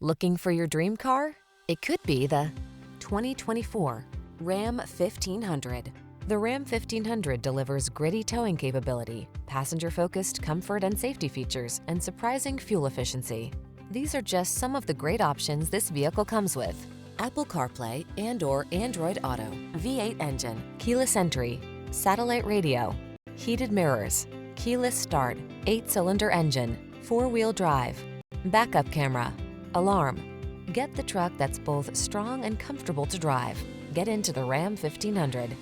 Looking for your dream car? It could be the 2024 Ram 1500. The Ram 1500 delivers gritty towing capability, passenger-focused comfort and safety features, and surprising fuel efficiency. These are just some of the great options this vehicle comes with: Apple CarPlay and/or Android Auto, V8 engine, keyless entry, satellite radio, heated mirrors, keyless start, 8-cylinder engine, 4-wheel drive, backup camera, alarm. Get the truck that's both strong and comfortable to drive. Get into the Ram 1500.